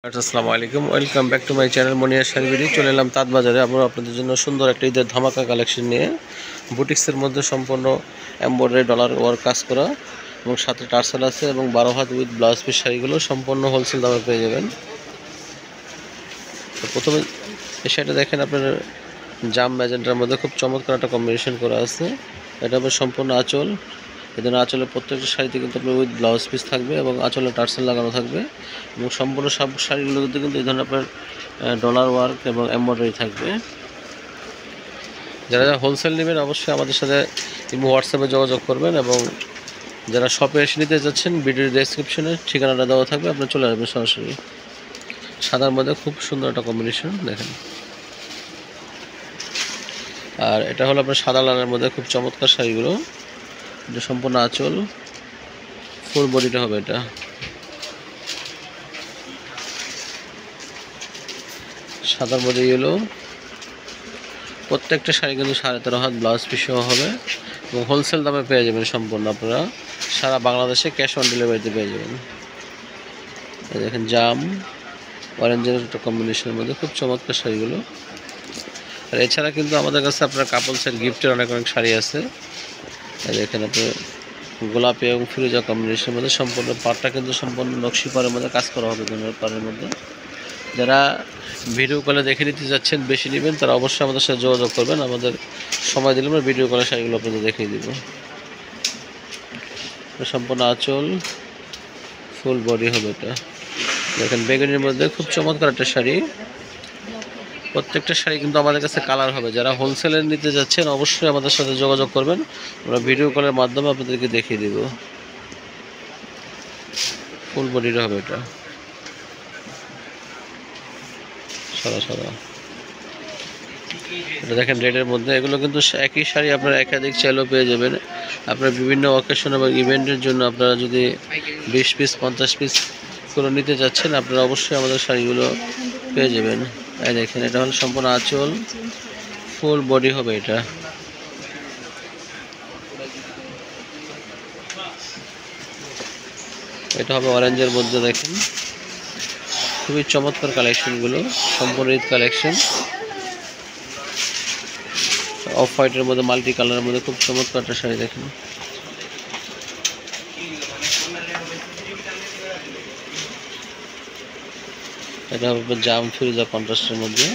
আসসালামু আলাইকুম, welcome back to my channel Monia sari video. চলে এলাম তাঁত বাজারে আবার আপনাদের জন্য সুন্দর একটা ঈদের ধামাকা কালেকশন নিয়ে। বুটিক্সের মধ্যে সম্পূর্ণ এমব্রয়ডারি ডলার ওয়ার্ক কাজ করা এবং সাথে টার্সেল আছে এবং 12 হাত উইথ ব্লাউজ পিস শাড়িগুলো সম্পূর্ণ হোলসেল দামে পেয়ে যাবেন। তো প্রথমে এই শাড়িটা দেখেন, আপনার জাম ম্যাজেন্টার মধ্যে খুব চমৎকার একটা কম্বিনেশন করা আছে। এটা হবে সম্পূর্ণ আঁচল। এদের আঁচলের প্রত্যেকটা শাড়িতে কিন্তু আপনার উইথ ব্লাউজ পিস থাকবে এবং আঁচলে টার্সেল লাগানো থাকবে এবং সম্পূর্ণ সব শাড়িগুলোতে কিন্তু এই ধরনের আপনার ডলার ওয়ার্ক এবং এমব্রয়ডারি থাকবে। যারা হোলসেল নেবেন অবশ্যই আমাদের সাথে হোয়াটসঅ্যাপে যোগাযোগ করবেন এবং যারা শপে এসে নিতে যাচ্ছেন ভিডিওর ডেসক্রিপশনে ঠিকানাটা দেওয়া থাকবে, আপনি চলে আসবেন সরাসরি। সাদার মধ্যে খুব সুন্দর একটা কম্বিনেশন দেখেন। আর এটা হলো আপনার সাদা লালের মধ্যে খুব চমৎকার শাড়িগুলো। এটা সম্পূর্ণ আঁচল, ফুল বডিটা হবে এটা। সাদার মধ্যে ইয়েলো। প্রত্যেকটা শাড়ি কিন্তু 13.5 হাত ব্লাউজ পিস সহ হবে এবং হোলসেল দামে পেয়ে যাবেন সম্পূর্ণ। আপনারা সারা বাংলাদেশে ক্যাশ অন ডেলিভারিতে পেয়ে যাবেন। এই দেখেন জাম অরেঞ্জের একটা কম্বিনেশনের মধ্যে খুব চমৎকার শাড়িগুলো। আর এছাড়া কিন্তু আমাদের কাছে আপনার কাপলসের গিফটের অনেক শাড়ি আছে। দেখেন আপনার গোলাপি এবং ফিরোজা কম্বিনেশনের মধ্যে সম্পূর্ণ পাড়টা কিন্তু সম্পূর্ণ নকশি পাড়ের মধ্যে কাজ করা হবে পাড়ের মধ্যে। যারা ভিডিও কলে দেখে নিতে যাচ্ছেন, বেশি নেবেন, তারা অবশ্যই আমাদের সাথে যোগাযোগ করবেন। আমাদের সময় দিলে আমরা ভিডিও কলে শাড়িগুলো আপনাদের দেখিয়ে দিব। সম্পূর্ণ আঁচল, ফুল বডি হবে এটা। দেখেন বেগুনির মধ্যে খুব চমৎকার একটা শাড়ি। প্রত্যেকটা শাড়ি কিন্তু আমাদের কাছে কালার হবে। যারা হোলসেলে নিতে যাচ্ছেন অবশ্যই আমাদের সাথে যোগাযোগ করবেন, আমরা ভিডিও কলের মাধ্যমে আপনাদেরকে দেখিয়ে দিব। ফুল বডিটা হবে এটা, সাদা সাদা। এটা দেখেন রেডের মধ্যে। এগুলো কিন্তু একই শাড়ি আপনারা একাধিক চাইলেও পেয়ে যাবেন। আপনার বিভিন্ন অকেশন এবং ইভেন্টের জন্য আপনারা যদি 20 পিস 50 পিস করে নিতে যাচ্ছেন, আপনারা অবশ্যই আমাদের শাড়িগুলো পেয়ে যাবেন। এই দেখেন এটা হলো সম্পূর্ণ আঁচল, ফুল বডি হবে এটা। এটা হবে অরেঞ্জের মধ্যে। দেখেন খুবই চমৎকার কালেকশনগুলো, সম্পূর্ণ ঈদ কালেকশন। অফ হোয়াইটের মধ্যে মাল্টি কালারের মধ্যে খুব চমৎকার একটা শাড়ি দেখেন। এটা হবে জাম ফিরোজা কন্ট্রাস্টের মধ্যে।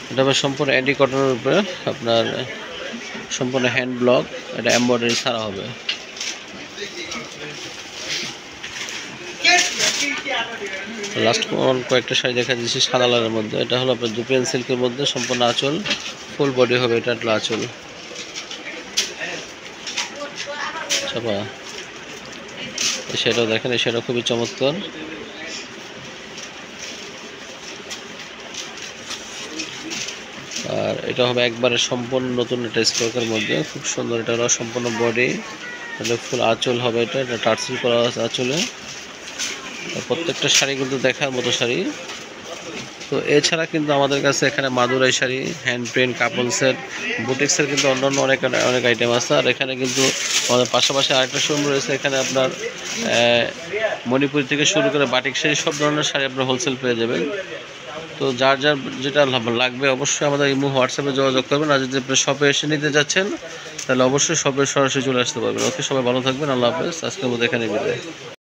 এটা হবে সম্পূর্ণ অ্যান্টি কটনের উপরে আপনার সম্পূর্ণ হ্যান্ড ব্লক। এটা এমব্রয়ডারি ছাড়া হবে। লাস্ট কয়েকটা শাড়ি দেখা দিচ্ছি সাদা লালের মধ্যে। এটা হলো আপনার দুপিয়ান সিল্কের মধ্যে সম্পূর্ণ আঁচল, ফুল বডি হবে এটা। আঁচল চাপা। সেটাও দেখেন, সেটা খুবই চমৎকার। আর এটা হবে একবারে সম্পূর্ণ নতুন একটা স্টকের মধ্যে, খুব সুন্দর। এটা হলো সম্পূর্ণ বডি, এটা ফুল আঁচল হবে এটা। এটা টার্সেল করা আছে আঁচলে। প্রত্যেকটা শাড়ি কিন্তু দেখার মতো শাড়ি। তো এছাড়া কিন্তু আমাদের কাছে এখানে মাদুরাই শাড়ি, হ্যান্ড প্রিন্ট, কাপলসের, বুটিক্সের কিন্তু অন্যান্য অনেক আইটেম আছে। আর এখানে কিন্তু আমাদের পাশাপাশি আরেকটা শোরুম রয়েছে। এখানে আপনার মণিপুরি থেকে শুরু করে বাটিক শাড়ি, সব ধরনের শাড়ি আপনার হোলসেল পেয়ে যাবেন। তো যার যার যেটা লাগবে অবশ্যই আমাদের হোয়াটসঅ্যাপে যোগাযোগ করবেন। আর যদি আপনি শপে এসে নিতে যাচ্ছেন তাহলে অবশ্যই শপে সরাসরি চলে আসতে পারবেন। ওকে, সবাই ভালো থাকবেন। আল্লাহ হাফেজ। আজকের মধ্যে এখানে বিদায়।